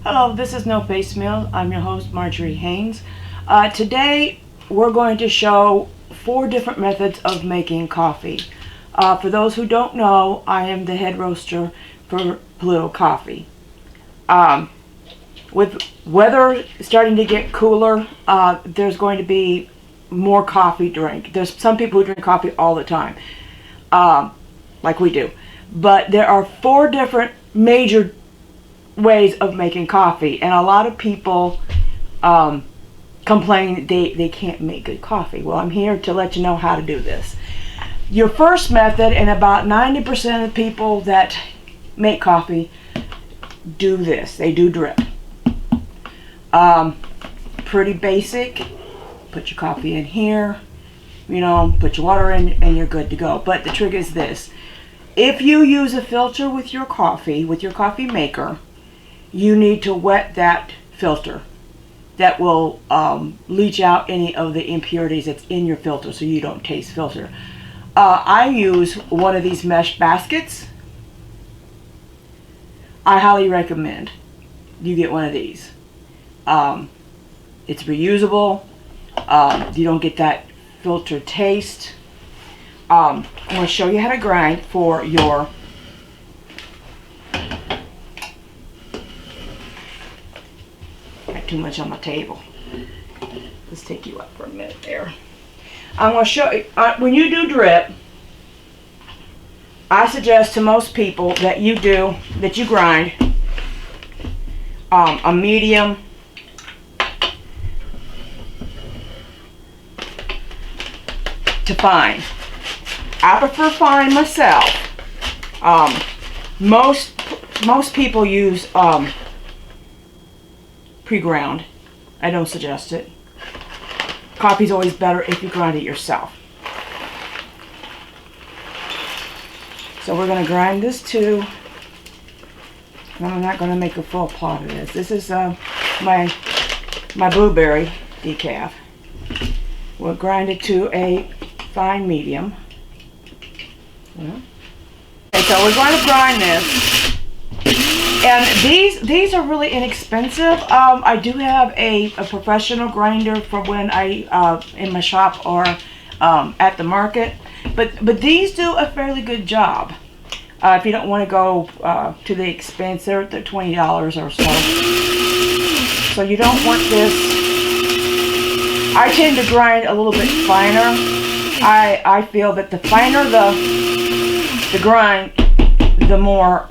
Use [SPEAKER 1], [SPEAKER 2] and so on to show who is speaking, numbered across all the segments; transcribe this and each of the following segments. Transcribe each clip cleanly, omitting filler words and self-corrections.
[SPEAKER 1] Hello, this is No Face Meal. I'm your host, Marjorie Haynes. Today, we're going to show 4 different methods of making coffee. For those who don't know, I am the head roaster for Pluto Coffee. With weather starting to get cooler, there's going to be more coffee drink. There's some people who drink coffee all the time, like we do. But there are 4 different major ways of making coffee, and a lot of people complain they can't make good coffee. Well, I'm here to let you know how to do this. Your first method, and about 90% of people that make coffee do this. They do drip. Pretty basic. Put your coffee in here, put your water in, and you're good to go. But the trick is this: if you use a filter with your coffee maker, you need to wet that filter. That will leach out any of the impurities that's in your filter, so you don't taste filter. I use one of these mesh baskets. I highly recommend you get one of these. It's reusable. You don't get that filter taste. I'm going to show you how to grind for your too much on my table. Let's take you up for a minute there. I'm going to show you, when you do drip, I suggest to most people that you grind a medium to fine. I prefer fine myself. Most people use pre-ground. I don't suggest it. Coffee's always better if you grind it yourself. So we're going to grind this too. And I'm not going to make a full pot of this. This is my blueberry decaf. We'll grind it to a fine medium. Okay, so we're going to grind this. And these are really inexpensive. I do have a professional grinder for when I in my shop or at the market, but these do a fairly good job. If you don't want to go to the expense, they're $20 or so. So you don't want this. I tend to grind a little bit finer. I feel that the finer the grind, the more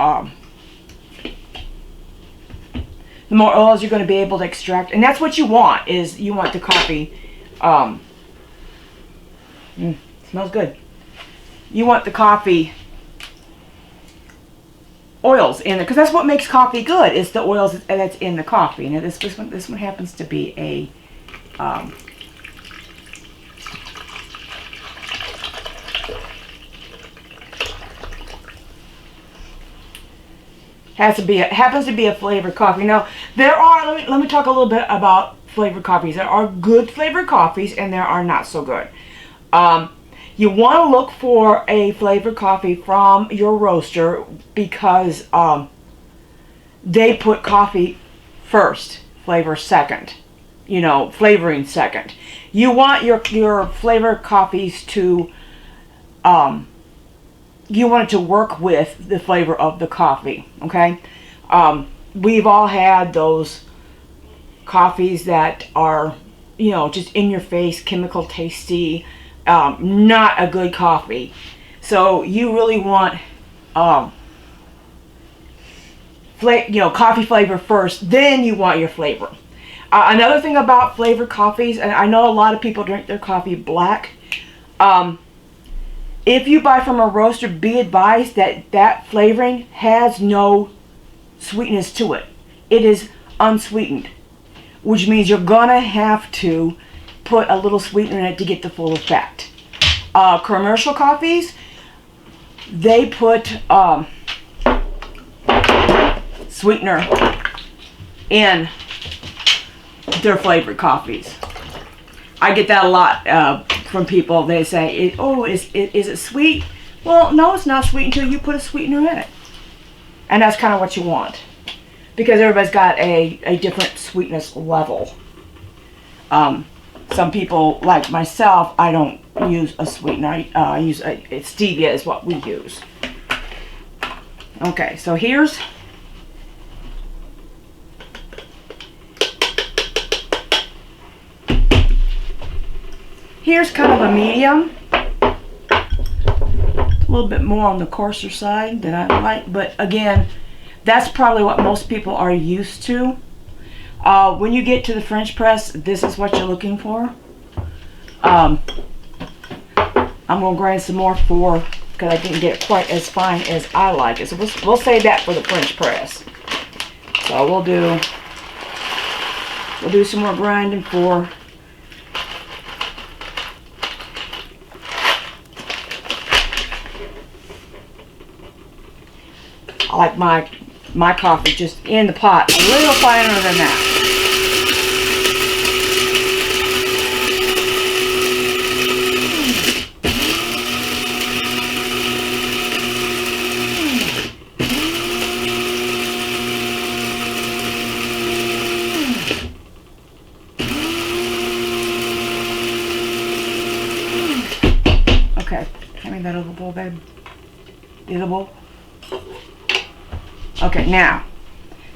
[SPEAKER 1] oils you're going to be able to extract, and that's what you want. Is you want the coffee. Smells good. You want the coffee oils in it, because that's what makes coffee good. Is the oils that's in the coffee. Now this one happens to be a happens to be a flavored coffee. Now there are, let me talk a little bit about flavored coffees. There are good flavored coffees and there are not so good. You want to look for a flavored coffee from your roaster, because they put coffee first, flavor second, flavoring second. You want your flavored coffees to you want it to work with the flavor of the coffee, okay? We've all had those coffees that are, just in your face, chemical tasty, not a good coffee. So you really want, coffee flavor first, then you want your flavor. Another thing about flavored coffees, and I know a lot of people drink their coffee black, if you buy from a roaster, be advised that flavoring has no sweetness to it. It is unsweetened, which means you're gonna have to put a little sweetener in it to get the full effect. Commercial coffees, they put sweetener in their flavored coffees. I get that a lot from people. They say, is it sweet? Well, no, it's not sweet until you put a sweetener in it. And that's kind of what you want. because everybody's got a different sweetness level. Some people, like myself, I don't use a sweetener. I use stevia is what we use. Okay, so here's kind of a medium. A little bit more on the coarser side than I like, but again, that's probably what most people are used to. When you get to the French press, this is what you're looking for. I'm going to grind some more because I didn't get it quite as fine as I like it. So we'll save that for the French press. So we'll do some more grinding for I like my coffee just in the pot a little finer than that. Okay, hand me that other bowl, babe. The other bowl. Okay, now,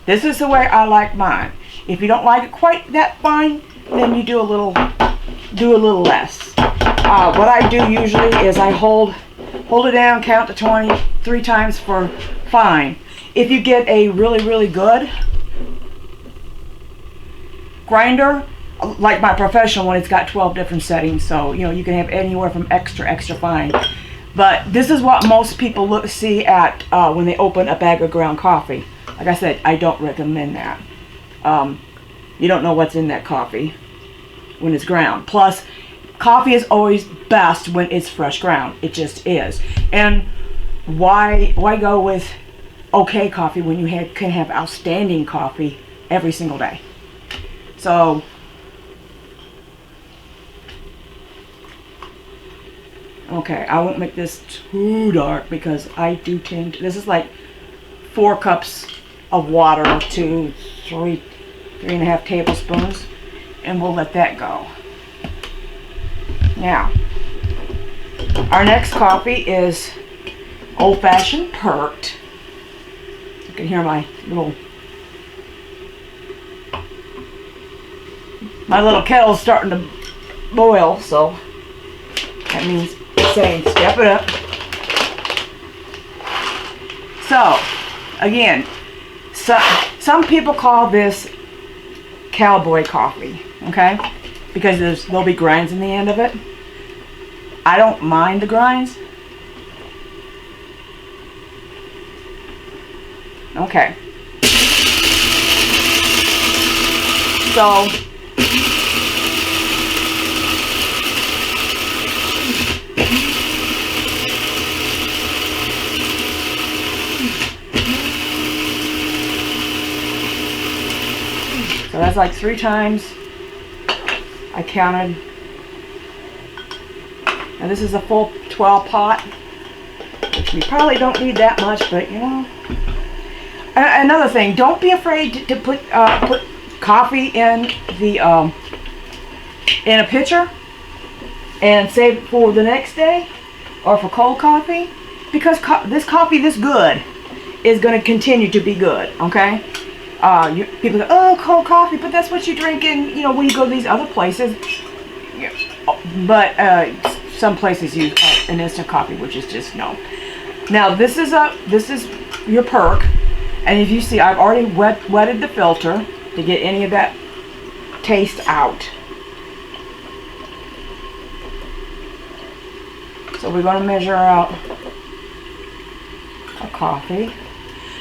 [SPEAKER 1] this is the way I like mine. If you don't like it quite that fine, then you do a little less. What I do usually is I hold it down, count to 20 3 times for fine. If you get a really, really good grinder, like my professional one, it's got 12 different settings, so you can have anywhere from extra fine. But this is what most people see at when they open a bag of ground coffee. Like I said, I don't recommend that. You don't know what's in that coffee when it's ground. Plus, coffee is always best when it's fresh ground. It just is. And why go with okay coffee when you can have outstanding coffee every single day? So okay, I won't make this too dark because I do tend to, this is like 4 cups of water to 3.5 tablespoons, and we'll let that go. Now, our next coffee is old-fashioned perked. You can hear my little kettle's starting to boil, so that means saying step it up. So again, some people call this cowboy coffee, okay, because there'll be grinds in the end of it. I don't mind the grinds. Okay, so that's like 3 times. I counted. Now this is a full 12 pot, which we probably don't need that much, but Another thing, don't be afraid to put coffee in the in a pitcher and save it for the next day or for cold coffee, because this coffee this good is going to continue to be good. Okay. People go, oh, cold coffee, but that's what you drink in, when you go to these other places. Yeah. But some places use an instant coffee, which is just no. Now this is your perk, and if you see, I've already wetted the filter to get any of that taste out. So we're going to measure out our coffee.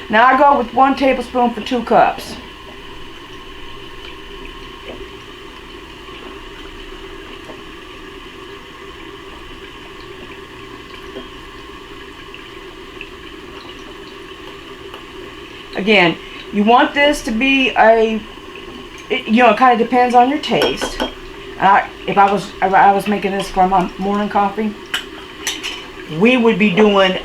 [SPEAKER 1] Now I go with 1 tablespoon for 2 cups. Again, you want this to be it kind of depends on your taste. If I was making this for my morning coffee, we would be doing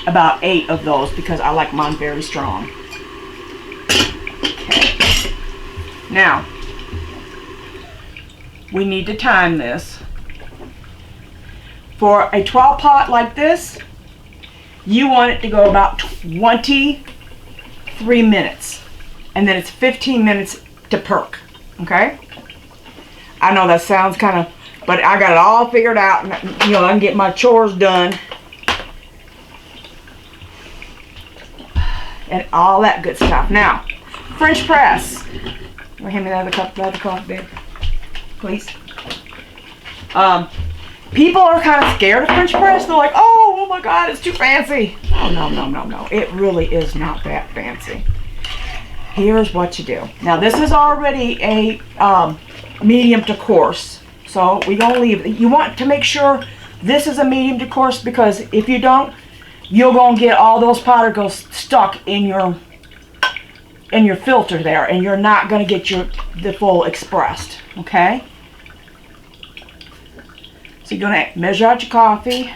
[SPEAKER 1] about 8 of those because I like mine very strong. Okay. Now, we need to time this. For a 12 pot like this, you want it to go about 23 minutes. And then it's 15 minutes to perk. Okay? I know that sounds kind of, but I got it all figured out, and you know, I can get my chores done and all that good stuff. Now, French press. Hand me the other cup, babe, please. People are kind of scared of French press. They're like, oh my God, it's too fancy. Oh, no. It really is not that fancy. Here's what you do. Now, this is already a medium to coarse. So we're going to leave it. You want to make sure this is a medium to coarse, because if you don't, you're going to get all those particles stuck in your filter there, and you're not going to get the full expressed. Okay? So you're going to measure out your coffee.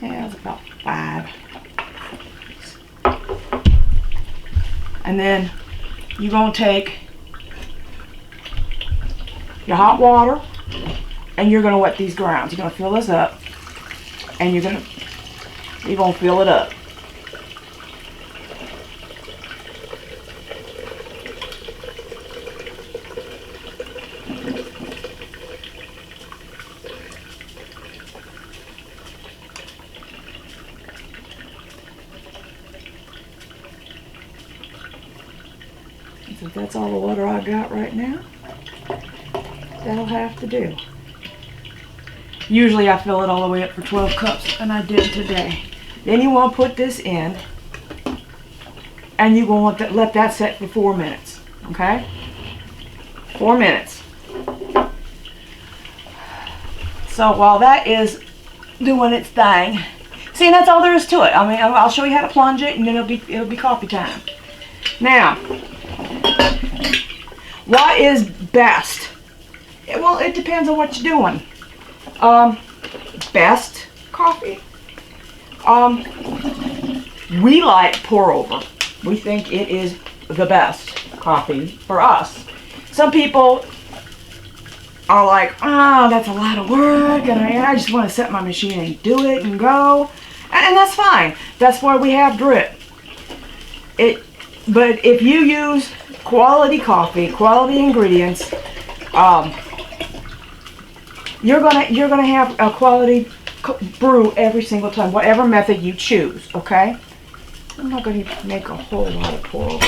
[SPEAKER 1] Yeah, it's about 5. And then you're going to take your hot water and you're going to wet these grounds. You're going to fill this up, and you're going to fill it up. So that's all the water I got right now. That'll have to do. Usually I fill it all the way up for 12 cups, and I did today. Then you want to put this in, and you're going to let that set for 4 minutes. Okay? 4 minutes. So while that is doing its thing, see, that's all there is to it. I mean, I'll show you how to plunge it, and then it'll be coffee time. Now, what is best? Well, it depends on what you're doing. Best coffee. We like pour over. We think it is the best coffee for us. Some people are like, that's a lot of work, and I just want to set my machine and do it and go. And that's fine. That's why we have drip. But if you use quality coffee, quality ingredients, you're gonna have a quality brew every single time, whatever method you choose. Okay? I'm not gonna make a whole lot of pour over.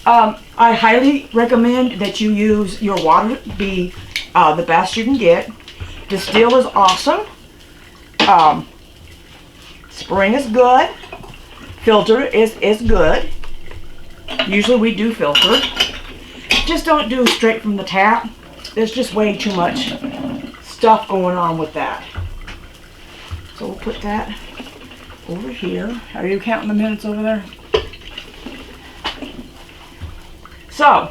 [SPEAKER 1] I highly recommend that you use your water to be the best you can get. Distill is awesome. Spring is good. Filter is good. Usually we do filter. Just don't do straight from the tap. There's just way too much stuff going on with that. So we'll put that over here. Are you counting the minutes over there? So,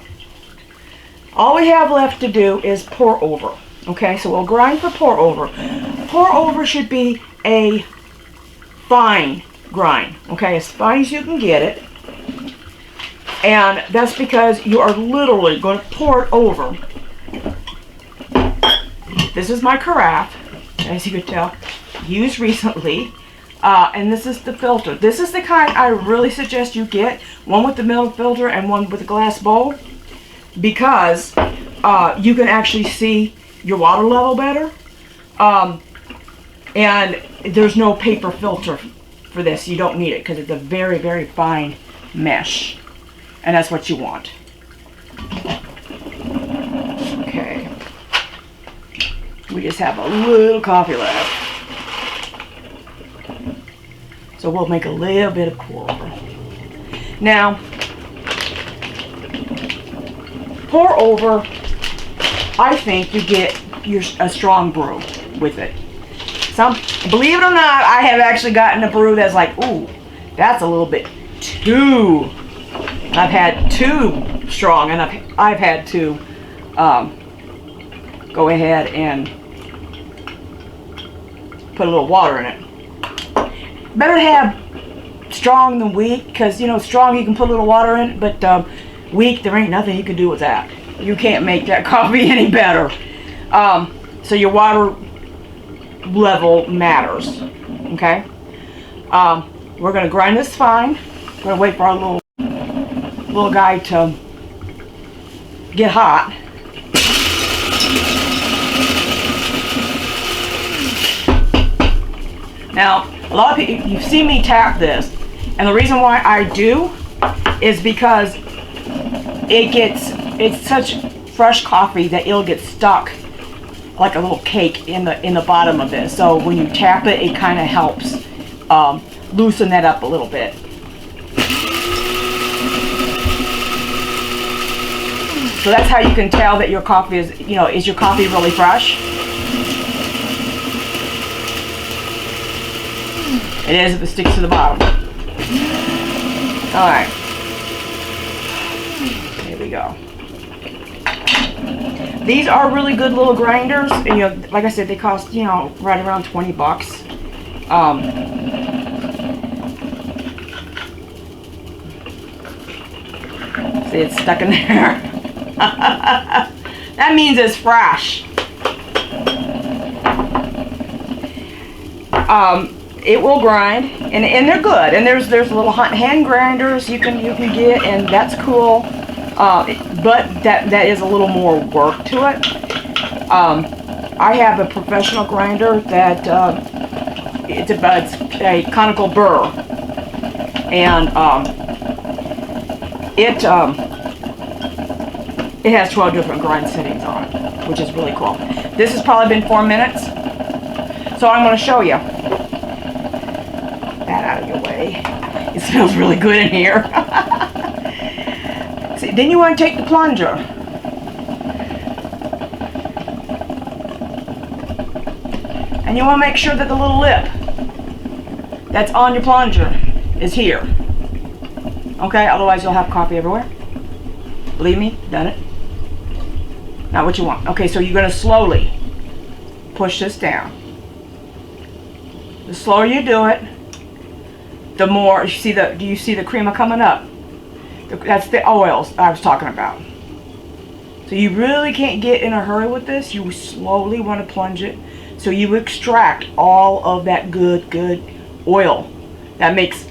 [SPEAKER 1] all we have left to do is pour over. Okay, so we'll grind for pour over. Pour over should be a fine grind. Okay, as fine as you can get it. And that's because you are literally going to pour it over. This is my carafe, as you can tell, used recently. And this is the filter. This is the kind I really suggest you get. One with the metal filter and one with a glass bowl. Because you can actually see your water level better. And there's no paper filter for this. You don't need it because it's a very, very fine mesh. And that's what you want. Okay. We just have a little coffee left. So we'll make a little bit of pour over. Now, pour over, I think you get a strong brew with it. Believe it or not, I have actually gotten a brew that's like, ooh, that's a little bit too. I've had too strong, and I've had to go ahead and put a little water in it. Better to have strong than weak, because you know, strong you can put a little water in it, but weak, there ain't nothing you can do with that. You can't make that coffee any better. So your water level matters. Okay. We're gonna grind this fine. We're gonna wait for our little guy to get hot. Now, a lot of people, you've seen me tap this, and the reason why I do is because it's such fresh coffee that it'll get stuck like a little cake in the bottom of this. So when you tap it, it kind of helps loosen that up a little bit. So that's how you can tell that your coffee is, you know, is your coffee really fresh? It is if it sticks to the bottom. All right. Here we go. These are really good little grinders. And, you know, like I said, they cost, you know, right around 20 bucks. See, it's stuck in there. That means it's fresh. It will grind, and they're good. And there's little hand grinders you can get, and that's cool. But that is a little more work to it. I have a professional grinder that it's a conical burr, and it has 12 different grind settings on it, which is really cool. This has probably been 4 minutes, so I'm going to show you. That out of your way. It smells really good in here. See, then you want to take the plunger. And you want to make sure that the little lip that's on your plunger is here. Okay, otherwise you'll have coffee everywhere. Believe me, done it. Not what you want. Okay, so you're going to slowly push this down. The slower you do it, the more you see do you see the creamer coming up? That's the oils I was talking about. So you really can't get in a hurry with this. You slowly want to plunge it so you extract all of that good oil that makes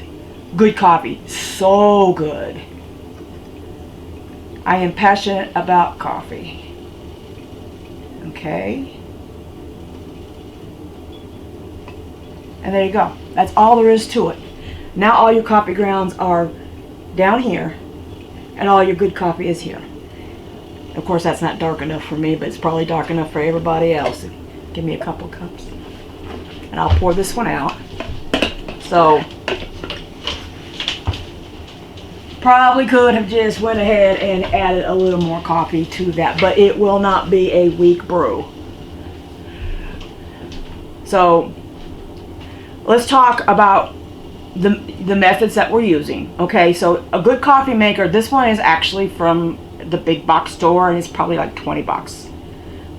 [SPEAKER 1] good coffee so good. I am passionate about coffee. Okay. And there you go. That's all there is to it. Now all your coffee grounds are down here, and all your good coffee is here. Of course, that's not dark enough for me, but it's probably dark enough for everybody else. Give me a couple cups, and I'll pour this one out. So, probably could have just went ahead and added a little more coffee to that, but it will not be a weak brew. So, let's talk about the methods that we're using. Okay, so a good coffee maker, this one is actually from the big box store, and it's probably like 20 bucks.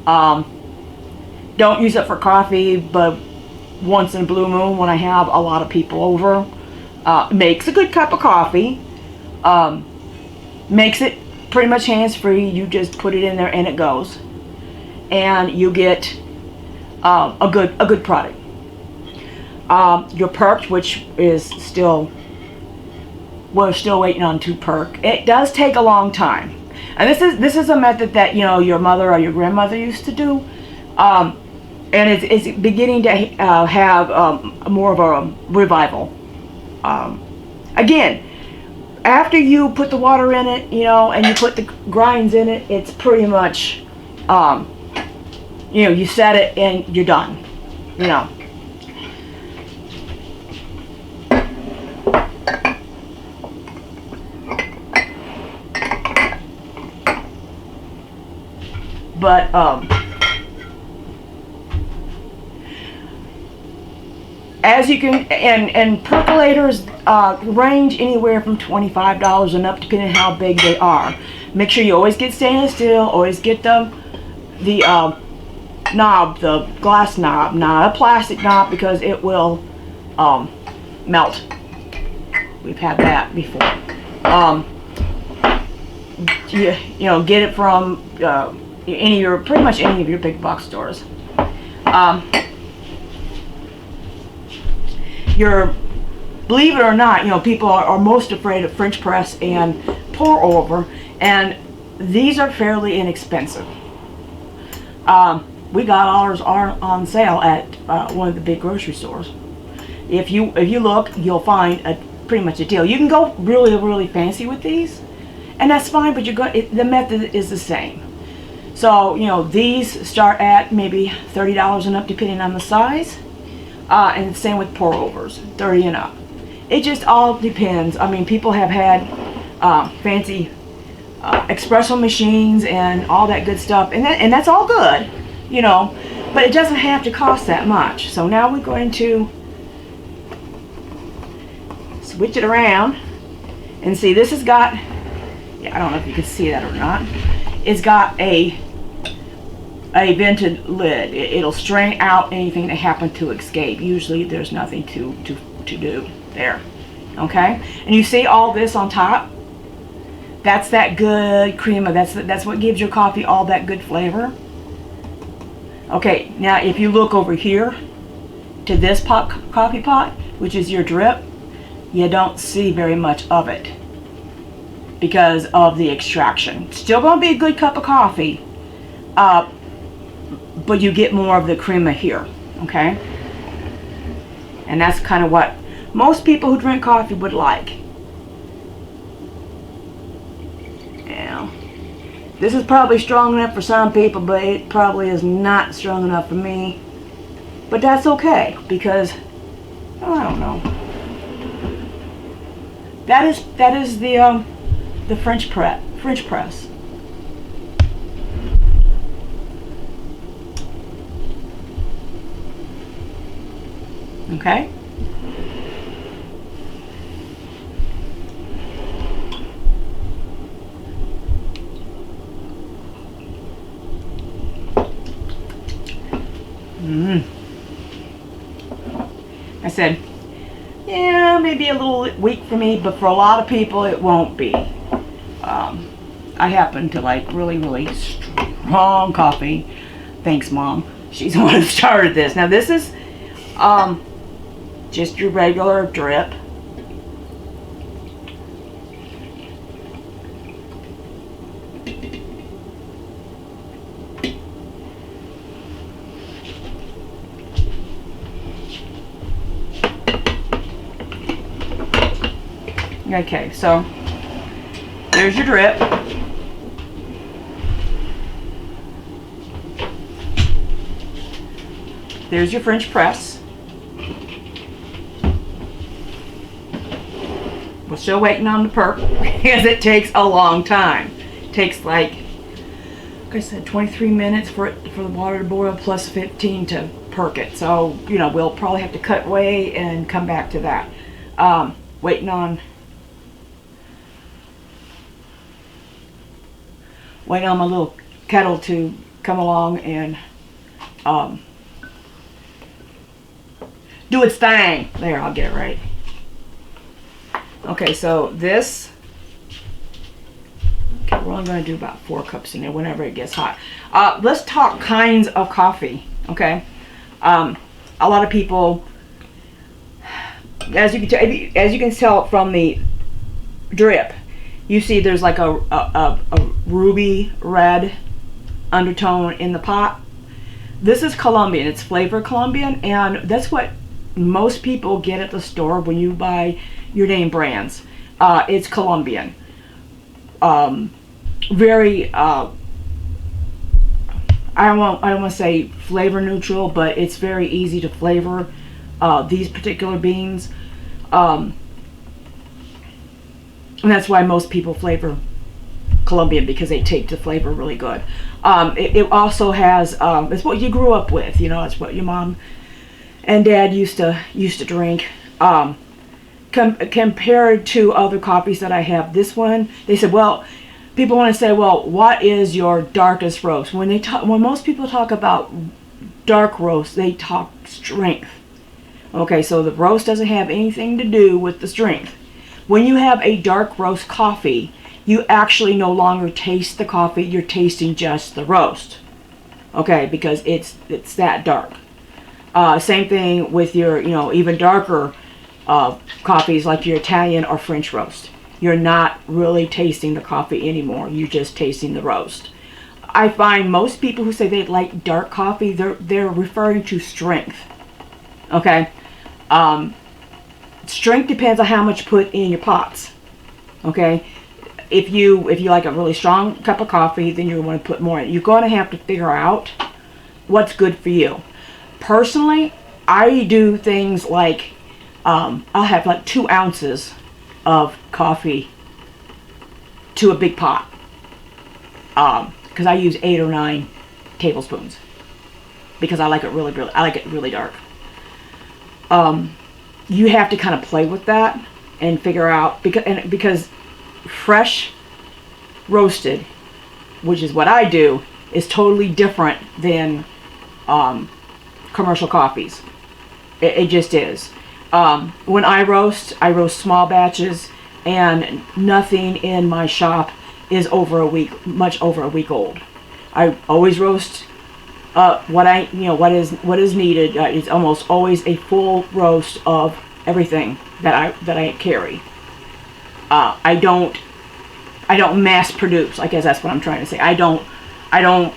[SPEAKER 1] Don't use it for coffee, but once in a blue moon when I have a lot of people over, makes a good cup of coffee. Makes it pretty much hands-free. You just put it in there and it goes, and you get a good product. Your perk, which is still, we're still waiting on to perk. It does take a long time, and this is a method that, you know, your mother or your grandmother used to do, and it's beginning to have more of a revival. Again, after you put the water in it, you know, and you put the grinds in it, it's pretty much, you know, you set it and you're done, you know. But as you can, and percolators range anywhere from $25 and up, depending on how big they are. Make sure you always get stainless steel. Always get the knob, the glass knob, not a plastic knob, because it will melt. We've had that before. You know, get it from pretty much any of your big box stores. Believe it or not, you know, people are most afraid of French press and pour over, and these are fairly inexpensive. We got ours on sale at one of the big grocery stores. If you look, you'll find pretty much a deal. You can go really fancy with these, and that's fine, but the method is the same. So, you know, these start at maybe $30 and up, depending on the size, and the same with pour overs, 30 and up. It just all depends. I mean, people have had fancy espresso machines and all that good stuff, and that's all good, you know, but it doesn't have to cost that much. So now we're going to switch it around and see. This has got, yeah, I don't know if you can see that or not. It's got a vented lid. It'll strain out anything that happened to escape. Usually there's nothing to do there. Okay, and you see all this on top? That's that good crema. That's what gives your coffee all that good flavor. Okay, now if you look over here to this coffee pot, which is your drip, you don't see very much of it because of the extraction. Still gonna be a good cup of coffee, but you get more of the crema here, okay? And that's kind of what most people who drink coffee would like. Now, this is probably strong enough for some people, but it probably is not strong enough for me. But that's okay, because, oh, I don't know. That is the French press. Okay. I said, yeah, maybe a little weak for me, but for a lot of people it won't be. I happen to like really strong coffee. Thanks, Mom. She's the one who started this. Now this is just your regular drip. Okay, so there's your drip. There's your French press. We're still waiting on the perk because it takes a long time. It takes, like I said, 23 minutes for the water to boil, plus 15 to perk it. So, you know, we'll probably have to cut away and come back to that. Waiting on my little kettle to come along and do its thing. There, I'll get it right. Okay, so this, okay, we're only going to do about 4 cups in there whenever it gets hot. Let's talk kinds of coffee, okay? A lot of people, as you can tell from the drip, you see there's like a ruby red undertone in the pot. This is Colombian. It's flavored Colombian, and that's what most people get at the store when you buy your name brands. It's Colombian. Very I don't want to say flavor neutral, but it's very easy to flavor these particular beans. And that's why most people flavor Colombian, because they take the flavor really good. It also has, it's what you grew up with, you know, it's what your mom and Dad used to drink. Compared to other coffees that I have, this one, they said, well, people want to say, well, what is your darkest roast? When most people talk about dark roast, they talk strength. Okay, so the roast doesn't have anything to do with the strength. When you have a dark roast coffee, you actually no longer taste the coffee, you're tasting just the roast. Okay, because it's that dark. Same thing with your, even darker coffees like your Italian or French roast. You're not really tasting the coffee anymore. You're just tasting the roast. I find most people who say they like dark coffee, they're referring to strength. Okay, strength depends on how much you put in your pots. Okay, if you like a really strong cup of coffee, then you want to put more in. You're going to have to figure out what's good for you. Personally, I do things like I'll have like 2 ounces of coffee to a big pot, because I use 8 or 9 tablespoons because I like it really dark. You have to kind of play with that and figure out, because fresh roasted, which is what I do, is totally different than commercial coffees. It just is. When I roast small batches, and nothing in my shop is much over a week old. I always roast what is needed. It's almost always a full roast of everything that I carry. I don't mass produce. I guess that's what I'm trying to say. I don't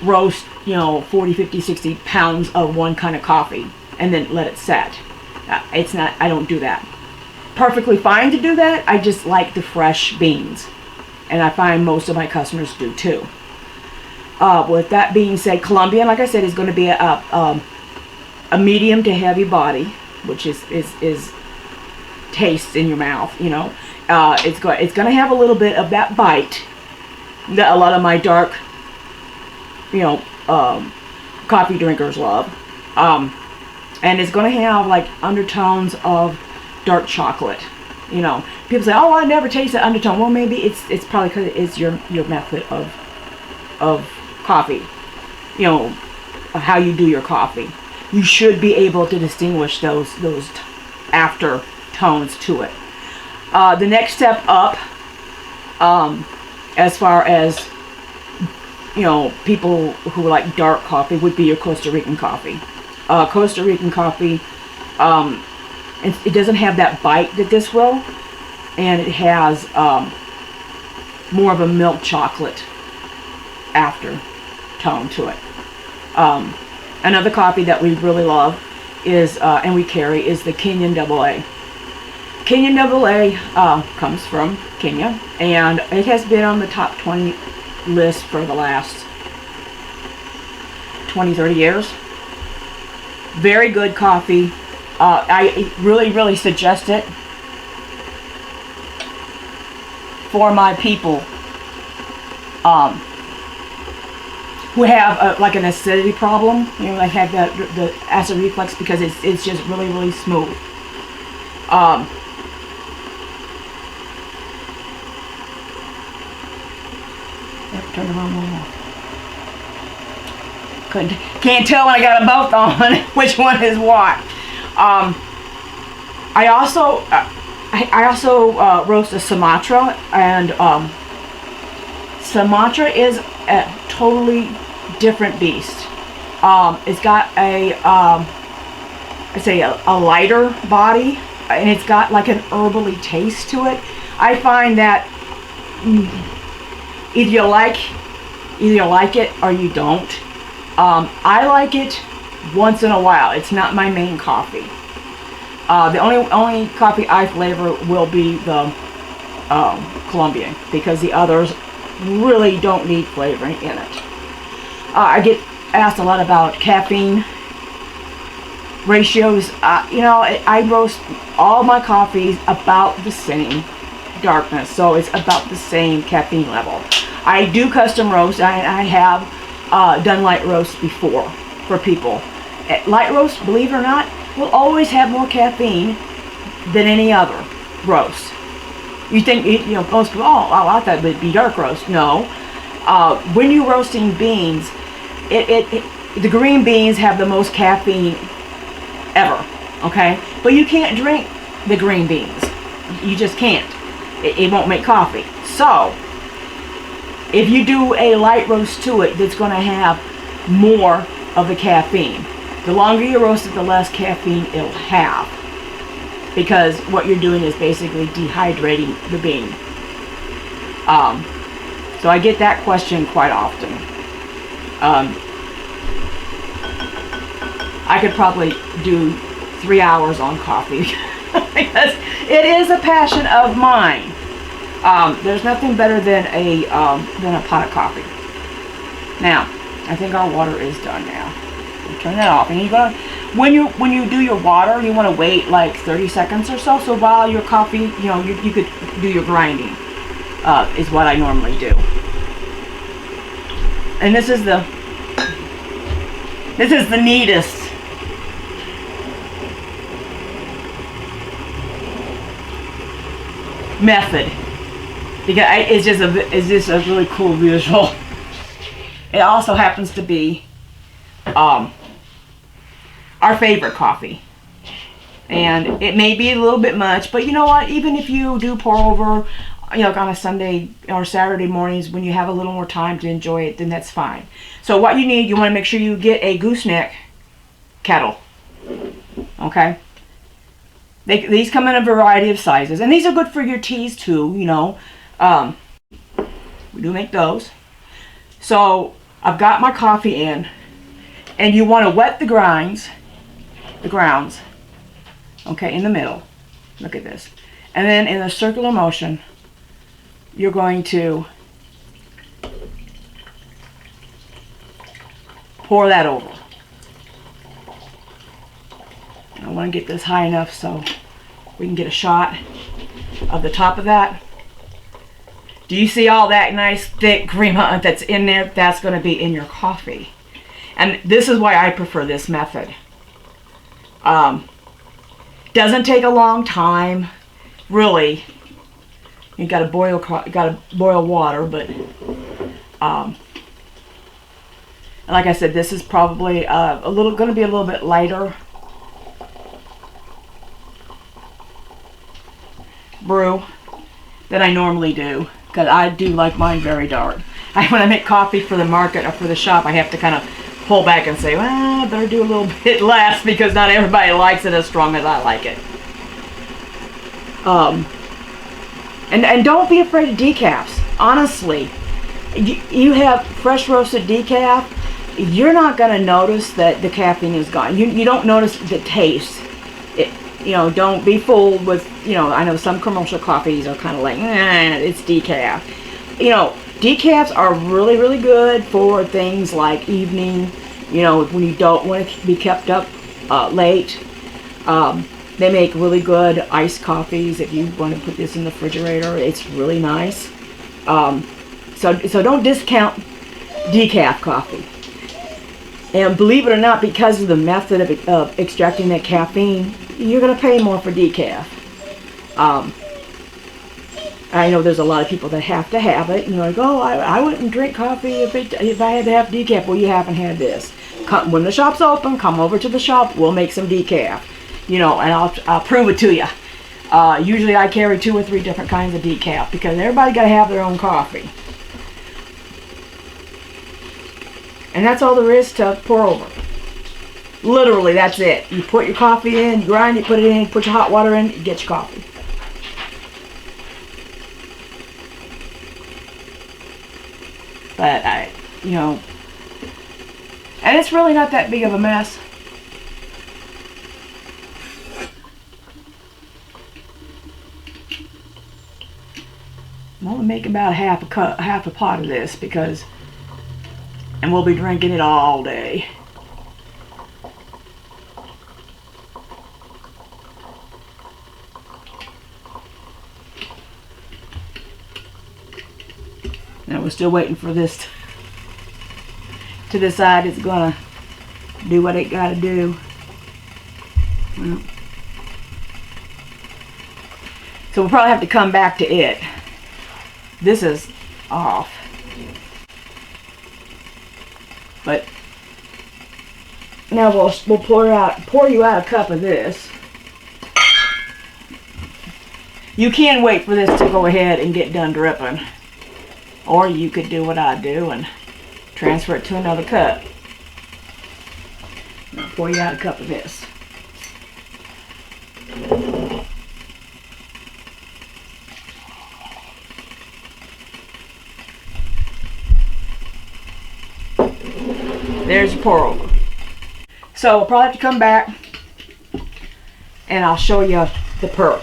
[SPEAKER 1] roast 40, 50, 60 pounds of one kind of coffee and then let it set. I don't do that. Perfectly fine to do that. I just like the fresh beans, and I find most of my customers do too. With that being said, Colombian, like I said, is going to be a medium to heavy body, which is taste in your mouth. It's going to have a little bit of that bite that a lot of my dark, coffee drinkers love. And it's going to have like undertones of dark chocolate. People say, "Oh, I never tasted undertone." Well, maybe it's probably because it's your method of coffee. How you do your coffee. You should be able to distinguish those after tones to it. The next step up, as far as people who like dark coffee, would be your Costa Rican coffee. Costa Rican coffee, it doesn't have that bite that this will, and it has more of a milk chocolate aftertone to it. Another coffee that we really love is, and we carry, is the Kenyan AA. Kenyan AA comes from Kenya, and it has been on the top 20 list for the last 20-30 years. Very good coffee. I really suggest it for my people who have like an acidity problem. They have the acid reflux, because it's just really smooth. Turn the wrong one off. Can't tell when I got them both on which one is what. I also roast a Sumatra, and Sumatra is a totally different beast. It's got a lighter body, and it's got like an herbally taste to it. I find that either you like it or you don't. I like it once in a while. It's not my main coffee. The only coffee I flavor will be the Colombian, because the others really don't need flavoring in it. I get asked a lot about caffeine ratios. I roast all my coffees about the same darkness, so it's about the same caffeine level. I do custom roast. I have done light roast before for people. Light roast, believe it or not, will always have more caffeine than any other roast. You think, you know, most people, oh, I thought it would be dark roast. No. When you're roasting beans, the green beans have the most caffeine ever, okay? But you can't drink the green beans. You just can't. It won't make coffee. So, if you do a light roast to it, that's going to have more of the caffeine. The longer you roast it, the less caffeine it'll have. Because what you're doing is basically dehydrating the bean. So I get that question quite often. I could probably do 3 hours on coffee because it is a passion of mine. There's nothing better than a pot of coffee. Now, I think our water is done now. We'll turn that off, and you're gonna, when you do your water, you want to wait like 30 seconds or so. So while your coffee, you know, you could do your grinding. Is what I normally do. And this is the neatest method, because it's just a really cool visual. It also happens to be our favorite coffee, and it may be a little bit much, but you know what, even if you do pour over, you know, on a Sunday or Saturday mornings when you have a little more time to enjoy it, then that's fine. So what you need, you want to make sure you get a gooseneck kettle, okay? These come in a variety of sizes, and these are good for your teas too, you know. We do make those. So I've got my coffee in, and you want to wet the grounds, okay, in the middle. Look at this. And then in a circular motion, you're going to pour that over. I want to get this high enough so we can get a shot of the top of that. Do you see all that nice thick crema that's in there? That's going to be in your coffee. And this is why I prefer this method. Doesn't take a long time, really. You got to boil water, but like I said, this is probably going to be a little bit lighter brew than I normally do, because I do like mine very dark. When I make coffee for the market or for the shop, I have to kind of pull back and say, well, I better do a little bit less, because not everybody likes it as strong as I like it. And don't be afraid of decafs. Honestly, you have fresh roasted decaf, you're not going to notice that the caffeine is gone. You don't notice the taste. You know, don't be fooled with, you know, I know some commercial coffees are kind of like, it's decaf. You know, decafs are really, really good for things like evening, you know, when you don't want to be kept up late. They make really good iced coffees. If you want to put this in the refrigerator, it's really nice. So don't discount decaf coffee. And believe it or not, because of the method of extracting that caffeine, you're going to pay more for decaf. I know there's a lot of people that have to have it. You know, like, oh, I wouldn't drink coffee if I had to have decaf. Well, you haven't had this. When the shop's open, come over to the shop. We'll make some decaf. You know, and I'll prove it to you. Usually I carry 2 or 3 different kinds of decaf, because everybody got to have their own coffee. And that's all there is to pour over. Literally, that's it. You put your coffee in, you grind it, put it in, put your hot water in, you get your coffee. But you know, and it's really not that big of a mess. I'm only making about half a pot of this, because, and we'll be drinking it all day. Now we're still waiting for this to decide it's gonna do what it gotta do. So we'll probably have to come back to it. This is off. But now we'll pour you out a cup of this. You can wait for this to go ahead and get done dripping. Or you could do what I do and transfer it to another cup. I'll pour you out a cup of this. There's your pour over. So we'll probably have to come back and I'll show you the perk.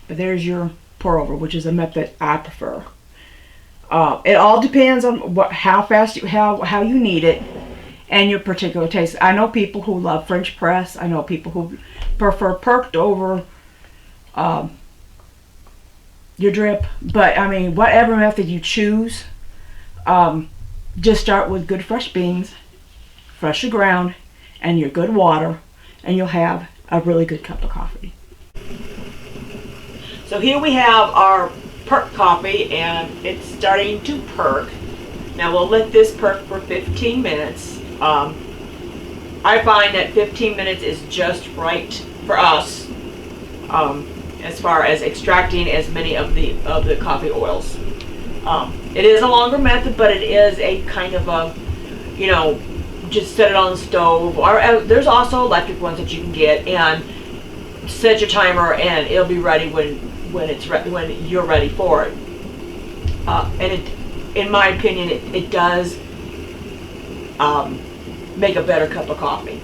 [SPEAKER 1] But there's your pour over, which is a method I prefer. It all depends on how fast how you need it and your particular taste. I know people who love French press. I know people who prefer perked over your drip. But I mean, whatever method you choose, just start with good fresh beans, freshly ground, and your good water, and you'll have a really good cup of coffee. So here we have our perk coffee, and it's starting to perk. Now we'll let this perk for 15 minutes. I find that 15 minutes is just right for us as far as extracting as many of the coffee oils. It is a longer method, but it is a kind of a, just set it on the stove. Or there's also electric ones that you can get, and set your timer, and it'll be ready when you're ready for it. And in my opinion, it does make a better cup of coffee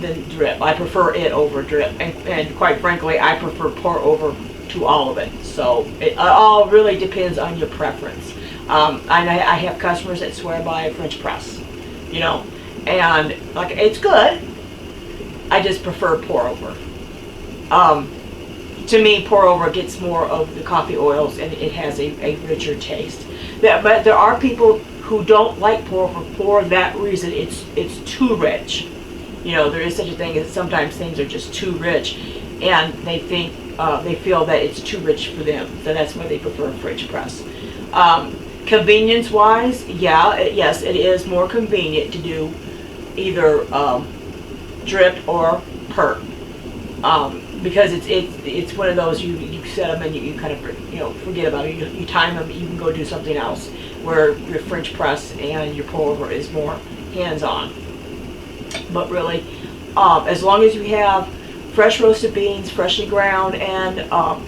[SPEAKER 1] than drip. I prefer it over drip, and quite frankly, I prefer pour over to all of it. So it all really depends on your preference. I have customers that swear by French press, and like, it's good. I just prefer pour over. To me, pour over gets more of the coffee oils, and it has a richer taste. But there are people who don't like pour over for that reason. It's too rich. There is such a thing as sometimes things are just too rich, and they feel that it's too rich for them. So that's why they prefer French press. Convenience-wise, yes, it is more convenient to do either drip or perk. Because it's one of those you set them and you kind of forget about it. You time them, you can go do something else. Where your French press and your pour over is more hands-on. But really, as long as you have fresh roasted beans, freshly ground, and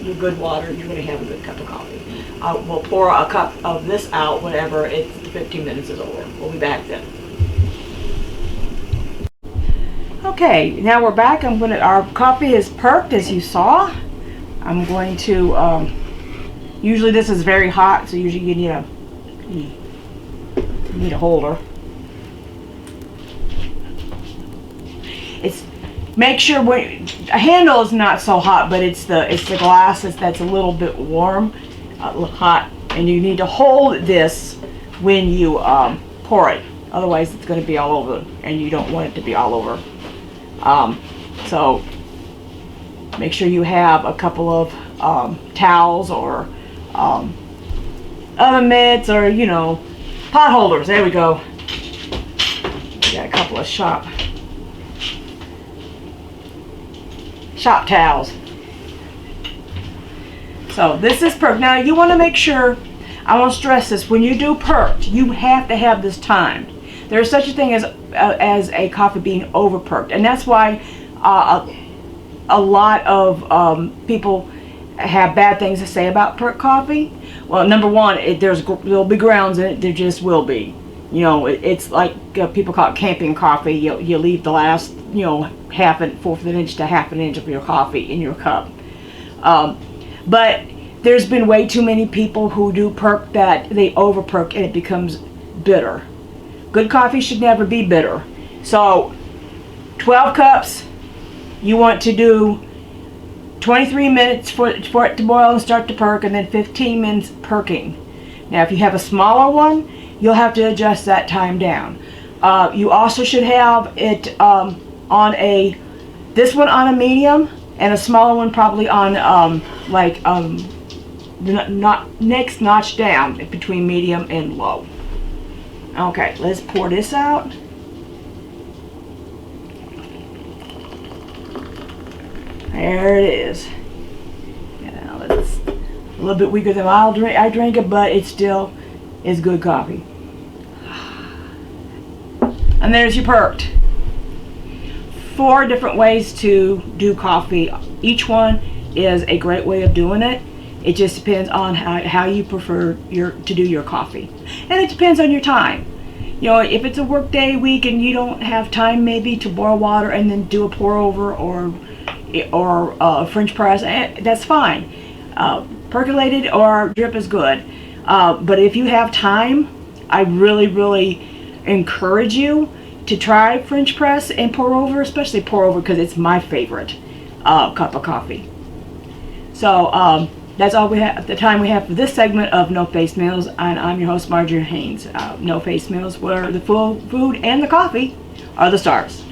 [SPEAKER 1] your good water, you're going to have a good cup of coffee. We'll pour a cup of this out whenever the 15 minutes is over. We'll be back then. Okay, now we're back. Our coffee is perked, as you saw. I'm going to, usually this is very hot, so usually you need a holder. Make sure a handle is not so hot, but it's the glass that's a little bit warm, hot, and you need to hold this when you pour it. Otherwise, it's going to be all over, and you don't want it to be all over. So make sure you have a couple of towels or oven mitts or pot holders. There we go. Got a couple of shop towels. So this is perked. Now you want to make sure, I want to stress this, when you do perked, you have to have this timed. There is such a thing as a coffee being over perked, and that's why a lot of people have bad things to say about perked coffee. Well, number one, there'll be grounds in it. There just will be. It's like people call it camping coffee. You leave the last fourth of an inch to half an inch of your coffee in your cup. But there's been way too many people who do perk that they over perk and it becomes bitter. Good coffee should never be bitter. So 12 cups, you want to do 23 minutes for it to boil and start to perk, and then 15 minutes perking. Now if you have a smaller one, you'll have to adjust that time down. You also should have it this one on a medium, and a smaller one probably on not next notch down between medium and low. Okay, let's pour this out. There it is. Now it's a little bit weaker than I drink it, but it still is good coffee. And there's your pert. 4 different ways to do coffee. Each one is a great way of doing it. It just depends on how you prefer to do your coffee. And it depends on your time. You know, if it's a work day week and you don't have time maybe to boil water and then do a pour over or French press, that's fine. Percolated or drip is good. But if you have time, I really encourage you to try French press and pour over, especially pour over, because it's my favorite cup of coffee. So that's all we have, the time we have for this segment of No Face Meals, and I'm your host, Marjorie Haynes. No Face Meals, where the food and the coffee are the stars.